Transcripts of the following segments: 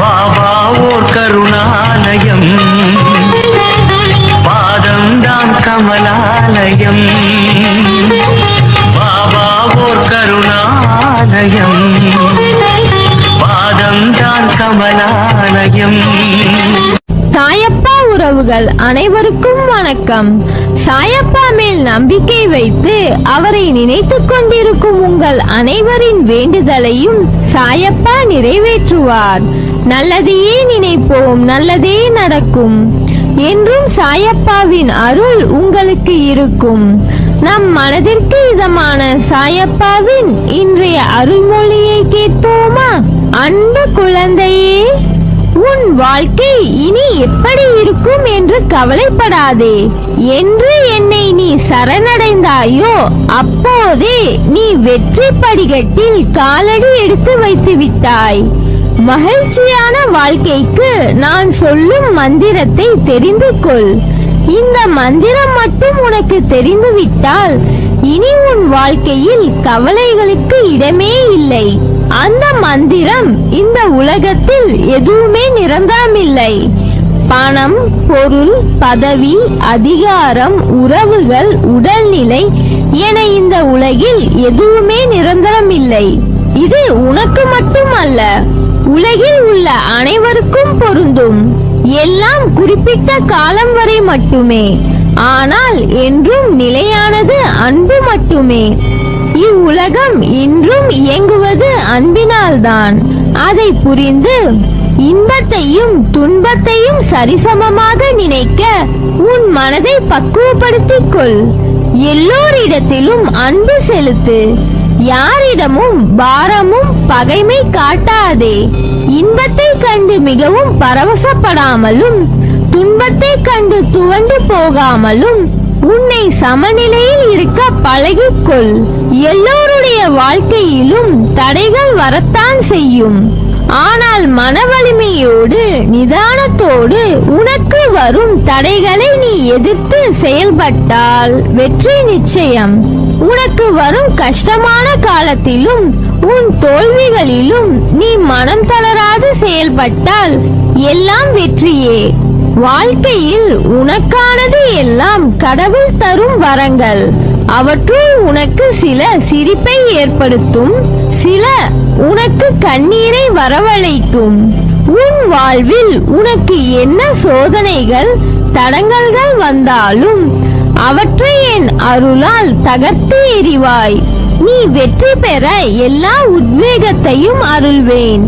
பாபா ஓர் கருணாலயம், பாதம்தான் கமலாலயம். பாபா ஓர் கருணாலயம், பாதம்தான் கமலாலயம். சாயப்பா உறவுகள் அனைவருக்கும் வணக்கம். சாயப்பா மேல் நம்பிக்கை வைத்து அவரை நினைத்துக் கொண்டிருக்கும் உங்கள் அனைவரின் வேண்டுதலையும் சாயப்பா நிறைவேற்றுவார். நல்லதையே நினைப்போம், நல்லதே நடக்கும் என்றும் சாயப்பாவின் அருள் உங்களுக்கு இருக்கும். நம் மனதிற்கு இதமான சாயப்பாவின் இன்றைய அருள்மொழியை கேட்போமா? அன்பு குழந்தையே, உன் வாழ்க்கை இனி எப்படி இருக்கும் என்று கவலைப்படாதே. என்று என்னை நீ சரணடைந்தாயோ அப்போதே நீ வெற்றி படிக்கட்டில் காலடி எடுத்து வைத்து விட்டாய். மகிழ்ச்சியான வாழ்க்கைக்கு நான் சொல்லும் மந்திரத்தை தெரிந்து கொள். இந்த மந்திரம் மட்டும் உனக்கு தெரிந்துவிட்டால் இனி உன் வாழ்க்கையில் கவலைகளுக்கு இடமே இல்லை. அந்த மந்திரம், இந்த உலகத்தில் எதுவுமே நிரந்தரமில்லை. பணம், பொருள், பதவி, அதிகாரம், உறவுகள், உடல்நிலை என இந்த உலகில் எதுவுமே நிரந்தரமில்லை. இது உனக்கு மட்டுமல்ல, உலகில் உள்ள அனைவருக்கும் பொருந்தும். எல்லாம் குறிப்பிட்ட காலம் வரை மட்டுமே. ஆனால் என்றும் நிலையானது அன்பு மட்டுமே. இவ்வுலகம் இன்றும் இயங்குவது அன்பினால்தான். அதை புரிந்து இன்பத்தையும் துன்பத்தையும் சரிசமமாக நினைக்க உன் மனதை பக்குவப்படுத்திக் கொள். எல்லோரிடத்திலும் அன்பு செலுத்து. யாரிடமும் பாரமும் பகைமை காட்டாதே. இன்பத்தை கண்டு மிகவும் பரவசப்படாமலும் துன்பத்தை கண்டு துவண்டு போகாமலும் உன்னை சமநிலையில் இருக்க பழகிக்கொள். எல்லோருடைய வாழ்க்கையிலும் தடைகள் வரத்தான் செய்யும். ஆனால் மன வலிமையோடு நிதானத்தோடு உனக்கு வரும் தடைகளை நீ எதிர்த்து செயல்பட்டால் வெற்றி நிச்சயம். உனக்கு வரும் கஷ்டமான காலத்திலும் உன் தோல்விகளிலும் நீ மனம் தளராது செயல்பட்டால் எல்லாம் வெற்றியே. வாழ்க்கையில் உனக்கானது எல்லாம் கடவுள் தரும் வரங்கள். அவற்றுள் உனக்கு சில சிரிப்பை ஏற்படுத்தும், சில உனக்கு கண்ணீரை வரவழைக்கும். உன் வாழ்வில் உனக்கு என்ன சோதனைகள் தடங்கல்கள் வந்தாலும் அவற்றை என் அருளால் தகர்த்து எறிவாய். நீ வெற்றி பெற எல்லா உத்வேகத்தையும் அருள்வேன்.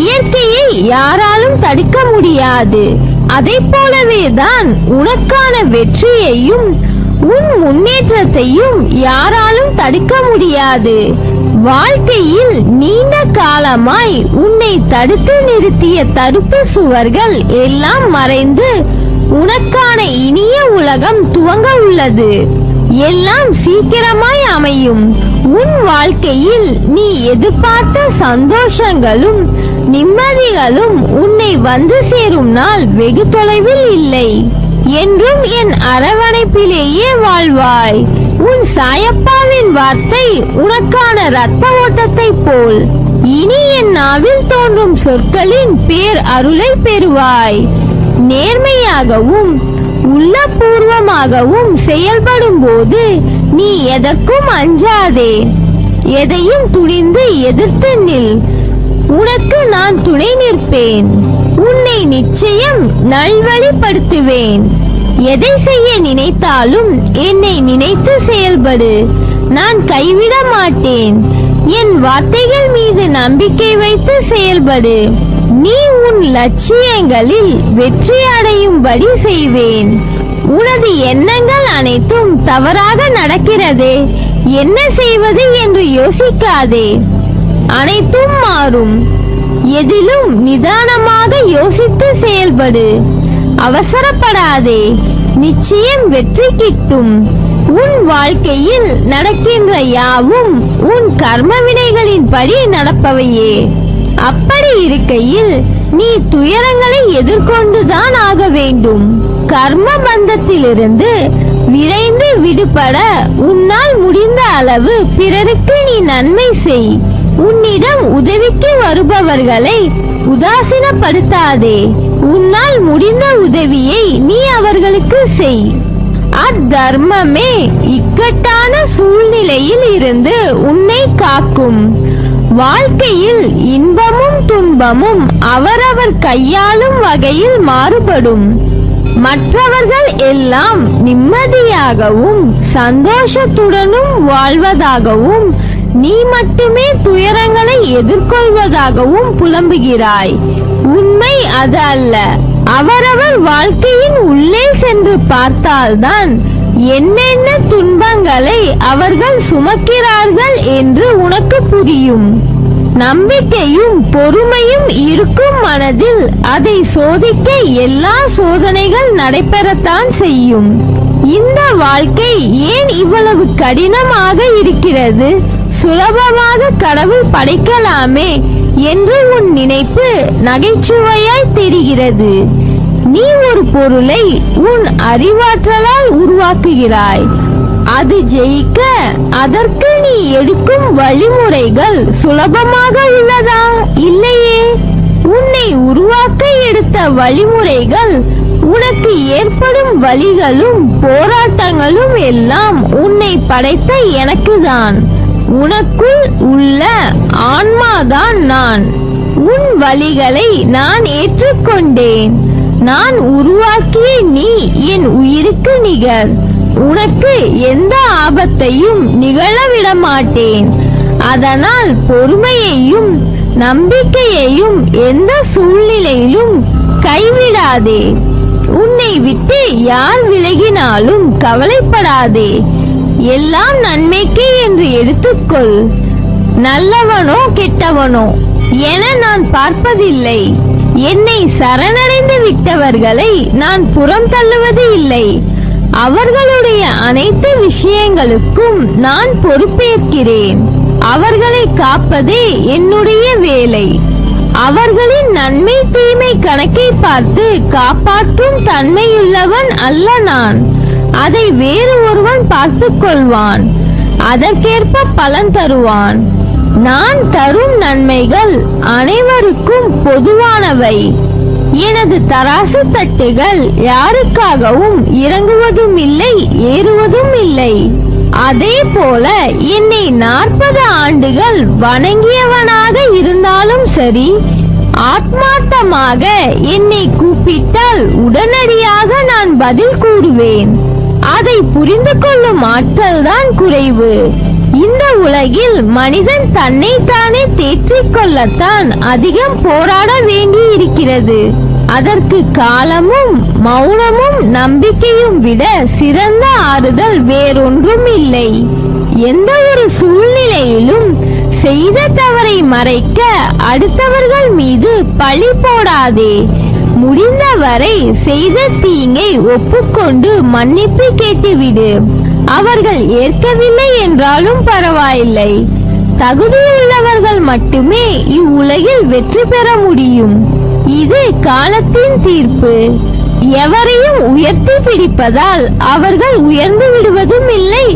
இயற்கையை யாராலும் தடுக்க முடியாது. அதை போலவே தான் உனக்கான வெற்றியையும் உன் முன்னேற்றத்தையும் யாராலும் தடுக்க முடியாது. வாழ்க்கையில் நீண்ட காலமாய் உன்னை தடுத்து நிறுத்திய தடுப்பு சுவர்கள் எல்லாம் மறைந்து உனக்கான இனிய உலகம் துவங்க உள்ளது. எல்லாம் சீக்கிரமாய் அமையும். உன் வாழ்க்கையில் நீ எதிர்பார்த்த சந்தோஷங்களும் நிம்மதிகளும் உன்னை வந்து சேரும் நாள் வெகு தொலைவில் இல்லை. என்றும் என் அரவணைப்பிலேயே வாழ்வாய். உன் சாயப்பாவின் வார்த்தை உனக்கான இரத்த ஓட்டத்தை போல். இனி என் நாவில் தோன்றும் சொற்களின் பேர் அருளை பெறுவாய். நேர்மையாகவும் உள்ளபூர்வமாகவும் செயல்படும் போது நீ எதற்கும் அஞ்சாதே. எதையும் துணிந்து எதிர்த்து நில். உனக்கு நான் துணை நிற்பேன். உன்னை நிச்சயம் நல்வழிப்படுத்துவேன். எதை செய்ய நினைத்தாலும் என்னை நினைத்து செயல்படு. நான் கைவிட மாட்டேன். என் வார்த்தைகள் மீது நம்பிக்கை வைத்து செயல்படு. நீ உன் லட்சியங்களில் வெற்றி அடையும்படி செய்வேன். உனது எண்ணங்கள் அனைத்தும் தவறாக நடக்கிறதே, என்ன செய்வது என்று யோசிக்காதே. அனைத்தும் மாறும். எதிலும் நிதானமாக யோசித்து செயல்படு. அவசரப்படாதே. நிச்சயம் வெற்றி கிட்டும். உன் வாழ்க்கையில் நடக்கின்ற யாவும் உன் கர்ம வினைகளின் படி நடப்பவையே. அப்படி இருக்கையில் நீ துயரங்களை எதிர்கொண்டுதான் ஆக வேண்டும். கர்ம பந்தத்திலிருந்து விரைந்து விடுபட உன்னால் முடிந்த அளவு பிறருக்கு நீ நன்மை செய். உன்னிடம் உதவிக்கு வருபவர்களை உதாசீனப்படுத்தாதே. உன்னால் முடிந்த உதவியை நீ அவர்களுக்கு செய். அத்தர்மமே இக்கட்டான சூழ்நிலையில் இருந்து உன்னை காக்கும். வாழ்க்கையில் இன்பமும் துன்பமும் அவரவர் கையாளும் வகையில் மாறுபடும். மற்றவர்கள் எல்லாம் நிம்மதியாகவும் சந்தோஷத்துடனும் வாழ்வதாகவும் நீ மட்டுமே துயரங்களை எதிர்கொள்வதாகவும் புலம்புகிறாய். உண்மை அது அல்ல. அவரவர் வாழ்க்கையின் உள்ளே சென்று பார்த்தால்தான் என்னென்ன துன்பங்களை அவர்கள் சுமக்கிறார்கள் என்று உனக்கு புரியும். நம்பிக்கையும் பொறுமையும் இருக்கும் மனதில் அதை சோதிக்க எல்லா சோதனைகள் நடைபெறத்தான் செய்யும். இந்த வாழ்க்கை ஏன் இவ்வளவு கடினமாக இருக்கிறது? சுலபமாக கடவுள் படைக்கலாமே என்று உன் நினைப்பு நகைச்சுவையாய் தெரிகிறது. நீ ஒரு பொருளை உன் அறிவாற்றலால் உருவாக்குகிறாய். அது ஜெயிக்க அதற்கு நீ எடுக்கும் வழிமுறைகள் சுலபமாக உள்ளதா? இல்லையே. உன்னை உருவாக்க எடுத்த வழிமுறைகள், உனக்கு ஏற்படும் வலிகளும் போராட்டங்களும் எல்லாம் உன்னை படைத்த எனக்குதான். உனக்குள் உள்ள ஆன்மாதான் நான். உன் வலிகளை நான் ஏற்றுக்கொண்டேன். நான் உருவாக்கிய நீ என் உயிருக்கு நிகர். உனக்கு எந்த ஆபத்தையும் நிகழவிட மாட்டேன். அதனால் பொறுமையையும் நம்பிக்கையையும் எந்த சூழ்நிலையிலும் கைவிடாதே. உன்னை விட்டு யார் விலகினாலும் கவலைப்படாதே. எல்லாம் நன்மைக்கே என்று எடுத்துக்கொள். நல்லவனோ கெட்டவனோ என நான் பார்ப்பதில்லை. என்னை சரணடைந்து விட்டவர்களை நான் புறம் தள்ளுவது இல்லை. அவர்களுடைய அனைத்து விஷயங்களுக்கும் நான் பொறுப்பேற்கிறேன். அவர்களை காப்பதே என்னுடைய வேலை. அவர்களின் நன்மை தீமை கணக்கை பார்த்து காப்பாற்றும் தன்மையுள்ளவன் அல்ல நான். அதை வேறு ஒருவன் பார்த்துக் கொள்வான். அதற்கேற்ப பலன் தருவான். நான் தரும் நன்மைகள் அனைவருக்கும் பொதுவானவை. எனது தராசு தட்டுகள் யாருக்காகவும் இறங்குவதும் இல்லை, ஏறுவதும் இல்லை. அதே போல என்னை 40 ஆண்டுகள் வணங்கியவனாக இருந்தாலும் சரி, ஆத்மார்த்தமாக என்னை கூப்பிட்டால் உடனடியாக நான் பதில் கூறுவேன். அதை புரிந்து கொள்ளும் ஆற்றல் தான் குறைவு. இந்த உலகில் மனிதன் தன்னைத்தானே தேற்றிக் கொள்ளத்தான் அதிகம் போராட வேண்டி இருக்கிறது. அதற்கு காலமும் மௌனமும் நம்பிக்கையும் விட சிறந்த ஆறுதல் வேறொன்றும் இல்லை. எந்த ஒரு சூழ்நிலையிலும் செய்த தவறை மறைக்க அடுத்தவர்கள் மீது பழி போடாதே. முடிந்தவரை செய்த தீங்கை ஒப்புக்கொண்டு மன்னிப்பு கேட்டுவிடு. அவர்கள் ஏற்கவில்லை என்றாலும் பரவாயில்லை. தகுதியுள்ளவர்கள் மட்டுமே இவ்வுலகில் வெற்றி பெற முடியும். இது காலத்தின் தீர்ப்பு. எவரையும் உயர்த்தி பிடிப்பதால் அவர்கள் உயர்ந்து விடுவதும் இல்லை,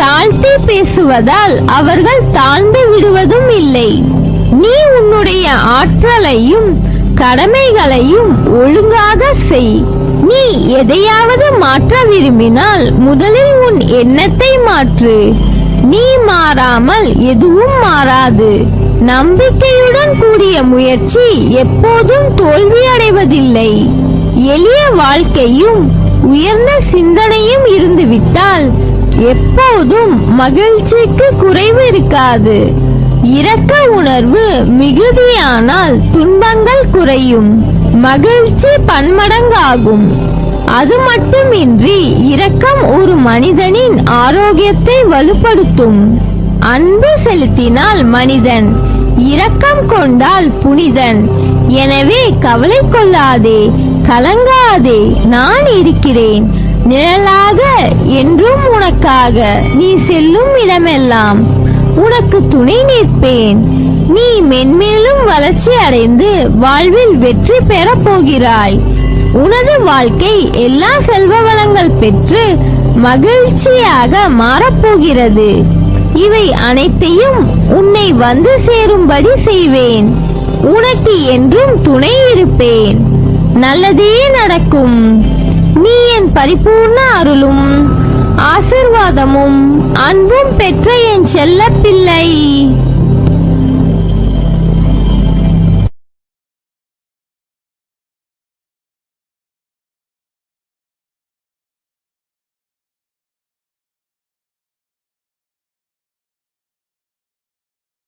தாழ்த்தி பேசுவதால் அவர்கள் தாழ்ந்து விடுவதும் இல்லை. நீ உன்னுடைய ஆற்றலையும் கடமைகளையும் ஒழுங்காக செய். நீ எதையாவது மாற்ற விரும்பினால் முதலில் உன் எண்ணத்தை மாற்று. நீ மாறாமல் எதுவும் மாறாது. நம்பிக்கையுடன் கூடிய முயற்சி எப்போதும் தோல்வியடைவதில்லை. எளிய வாழ்க்கையும் உயர்ந்த சிந்தனையும் இருந்துவிட்டால் எப்போதும் மகிழ்ச்சிக்கு குறைவு இருக்காது. இரக்க உணர்வு மிகுதியானால் துன்பங்கள் குறையும், மகிழ்ச்சி பன்மடங்காகும். அது மட்டுமின்றி இரக்கம் ஒரு மனிதனின் ஆரோக்கியத்தை வலுப்படுத்தும். அன்பு செலுத்தினால் மனிதன், இரக்கம் கொண்டால் புனிதன். எனவே கவலை கொள்ளாதே, கலங்காதே. நான் இருக்கிறேன் நிழலாக என்றும் உனக்காக. நீ செல்லும் இடமெல்லாம் உனக்கு துணை நிற்பேன். நீ மென்மேலும் வளர்ச்சி அடைந்து வாழ்வில் வெற்றி பெற போகிறாய். உனது வாழ்க்கை எல்லா செல்வ வளங்கள் பெற்று மகிழ்ச்சியாக மாறப்போகிறது. இவை அனைத்தையும் உன்னை வந்து சேரும்படி செய்வேன். உனக்கு என்றும் துணை இருப்பேன். நல்லதே நடக்கும். நீ என் பரிபூர்ண அருளும் ஆசிர்வாதமும் அன்பும் பெற்ற என் செல்ல பிள்ளை.